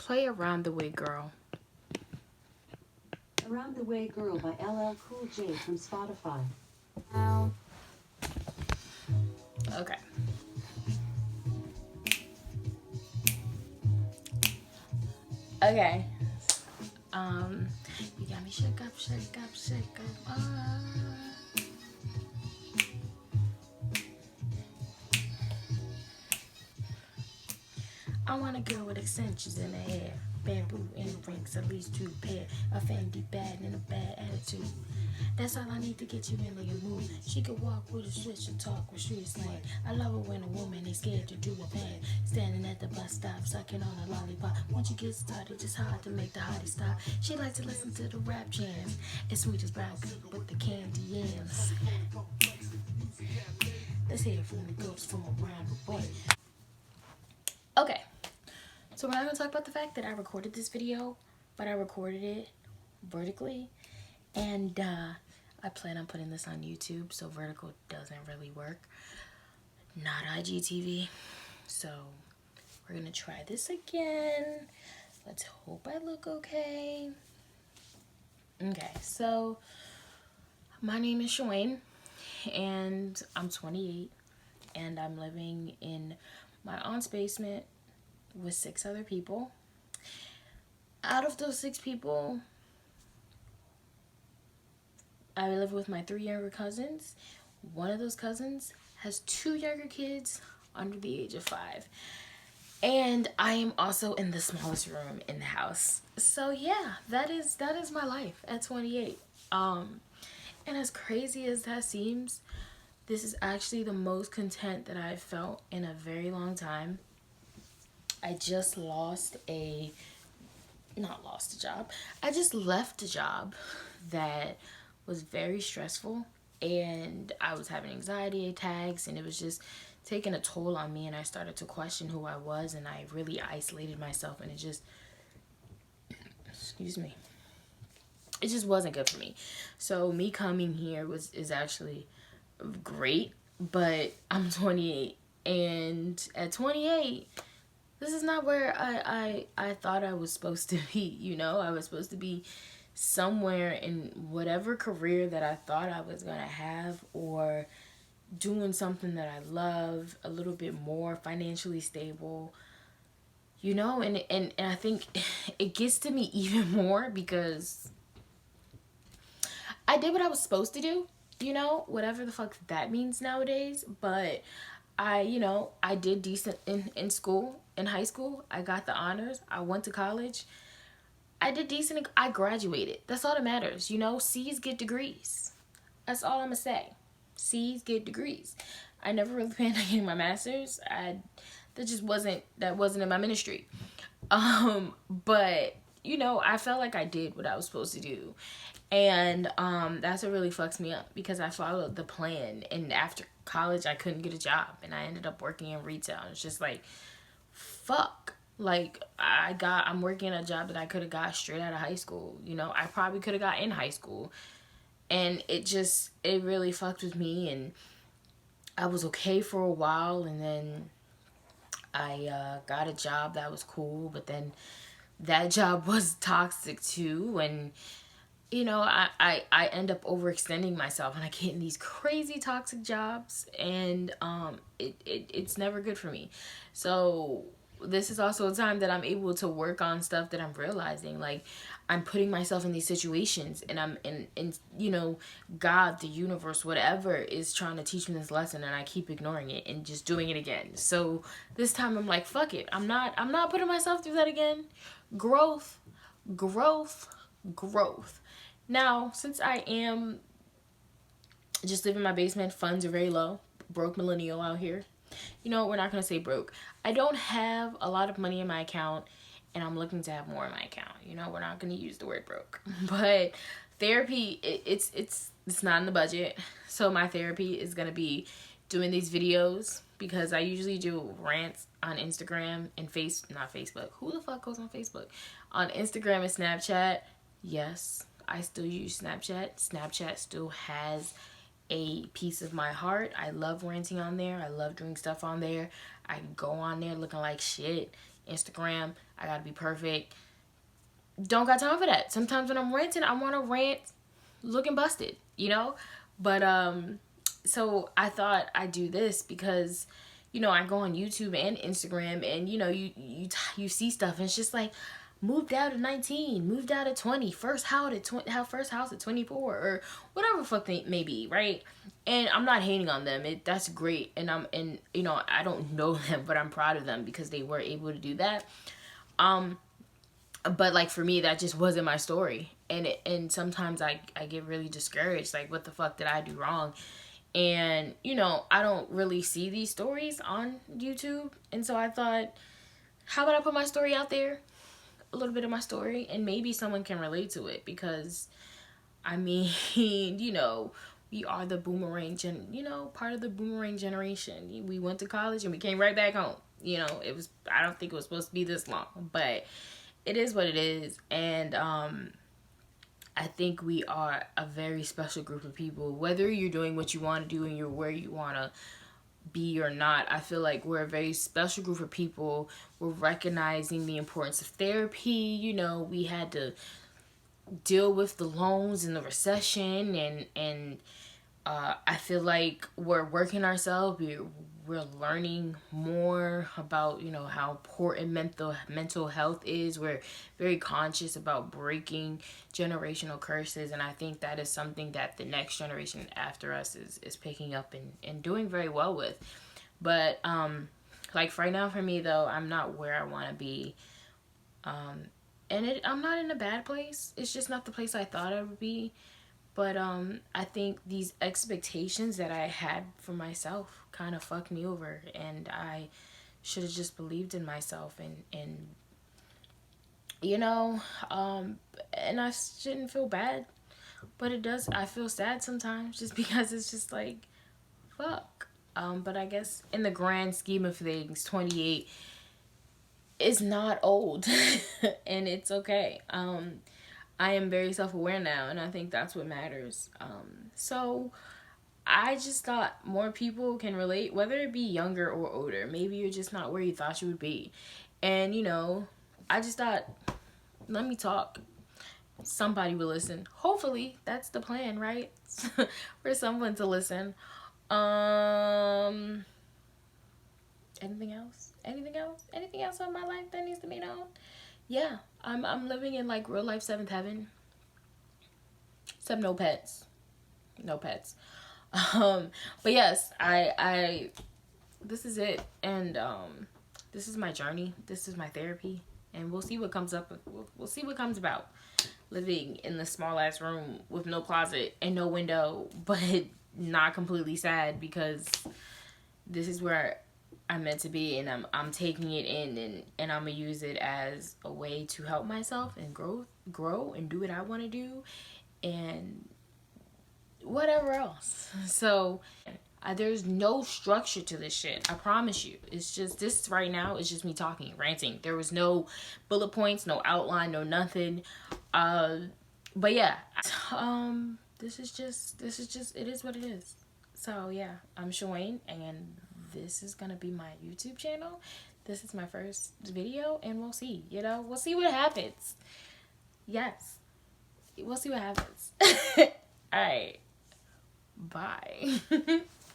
Play Around the Way Girl. Around the Way Girl by LL Cool J from Spotify. Okay. Okay. You got me shook up, shook up, shook up. I want a girl with extensions in her hair, bamboo earrings, at least 2 pair, a Fendi bag and a bad attitude. That's all I need to get you in the mood. She could walk with a switch and talk with street slang. I love it when a woman ain't scared to do a thing. Standing at the bus stop, sucking on a lollipop. Once you get started, it's hard to make the hottie stop. She likes to listen to the rap jams. It's sweet as brown cake with the candy yams. Let's hear it from the girls from around the way. Okay, so we're not gonna talk about the fact that I recorded this video, but I recorded it vertically, and I plan on putting this on YouTube, so vertical doesn't really work. Not IGTV. So we're gonna try this again. Let's hope I look okay. Okay, so my name is Shawayne, and I'm 28, and I'm living in my aunt's basement with 6 other people. Out of those 6 people, I live with my 3 younger cousins. One of those cousins has 2 younger kids under the age of 5. And I am also in the smallest room in the house. So yeah, that is my life at 28. And as crazy as that seems, this is actually the most content that I've felt in a very long time. I just lost a job. I just left a job that was very stressful, and I was having anxiety attacks, and it was just taking a toll on me, and I started to question who I was, and I really isolated myself, and it just wasn't good for me. So me coming here is actually great, but I'm 28, and at 28, this is not where I thought I was supposed to be, you know? I was supposed to be somewhere in whatever career that I thought I was going to have, or doing something that I love, a little bit more financially stable, you know? And I think it gets to me even more because I did what I was supposed to do, you know? Whatever the fuck that means nowadays, but I did decent in school, in high school. I got the honors. I went to college. I did decent. I graduated. That's all that matters. You know, C's get degrees. That's all I'm going to say. C's get degrees. I never really planned on getting my master's. That wasn't in my ministry. But, you know, I felt like I did what I was supposed to do. And that's what really fucks me up, because I followed the plan, and after college I couldn't get a job, and I ended up working in retail. It's just like, fuck. Like, I'm working a job that I could have got straight out of high school. You know, I probably could have got in high school. And it really fucked with me, and I was okay for a while, and then I got a job that was cool, but then that job was toxic too, and you know, I end up overextending myself, and I get in these crazy toxic jobs, and it's never good for me. So this is also a time that I'm able to work on stuff that I'm realizing, like, I'm putting myself in these situations, and I'm in you know, God, the universe, whatever is trying to teach me this lesson, and I keep ignoring it and just doing it again. So this time I'm like, fuck it. I'm not putting myself through that again. Growth, growth, growth. Now, since I am just living in my basement, funds are very low. Broke millennial out here. You know, we're not going to say broke. I don't have a lot of money in my account, and I'm looking to have more in my account. You know, we're not going to use the word broke. But therapy, it's not in the budget. So my therapy is going to be doing these videos, because I usually do rants on Instagram and not Facebook. Who the fuck goes on Facebook? On Instagram and Snapchat. Yes, I still use Snapchat. Snapchat still has a piece of my heart. I love ranting on there. I love doing stuff on there. I go on there looking like shit. Instagram. I gotta be perfect. Don't got time for that. Sometimes when I'm ranting, I want to rant looking busted, you know? But, so I thought I'd do this because, you know, I go on YouTube and Instagram and, you know, you see stuff and it's just like, moved out at 19, moved out at 20, first house at 24, or whatever fuck they may be, right? And I'm not hating on them. That's great. And you know, I don't know them, but I'm proud of them because they were able to do that. But like for me, that just wasn't my story. And sometimes I get really discouraged. Like, what the fuck did I do wrong? And, you know, I don't really see these stories on YouTube. And so I thought, how about I put my story out there? A little bit of my story, and maybe someone can relate to it, because I mean, you know, we are the part of the boomerang generation. We went to college and we came right back home. You know, I don't think it was supposed to be this long, but it is what it is. And I think we are a very special group of people. Whether you're doing what you want to do and you're where you want to be or not, I feel like we're a very special group of people. We're recognizing the importance of therapy. You know, we had to deal with the loans and the recession, and I feel like we're working ourselves. We're learning more about, you know, how important mental health is. We're very conscious about breaking generational curses, and I think that is something that the next generation after us is picking up and doing very well with. But like right now for me though, I'm not where I want to be. And I'm not in a bad place. It's just not the place I thought I would be. But I think these expectations that I had for myself kind of fucked me over, and I should have just believed in myself, and you know, and I shouldn't feel bad, but it does. I feel sad sometimes just because it's just like, fuck. But I guess in the grand scheme of things, 28 is not old, and it's okay. I am very self-aware now, and I think that's what matters. So I just thought more people can relate, whether it be younger or older. Maybe you're just not where you thought you would be. And, you know, I just thought, let me talk. Somebody will listen. Hopefully, that's the plan, right? For someone to listen. Anything else? Anything else? Anything else on my life that needs to be known? Yeah, I'm living in like real life seventh heaven. Except no pets. No pets. But yes, I this is it, and this is my journey. This is my therapy, and we'll see what comes up. We'll see what comes about. Living in the small ass room with no closet and no window, but not completely sad, because this is where I'm meant to be, and I'm taking it in, and I'm gonna use it as a way to help myself and grow and do what I want to do, and whatever else. So there's no structure to this shit. I promise you. It's just this right now is just me talking, ranting. There was no bullet points, no outline, no nothing. But yeah, this is just it is what it is. So yeah, I'm Shawayne, and this is gonna be my YouTube channel. This is my first video, and we'll see. You know, we'll see what happens. Yes, we'll see what happens. All right, bye.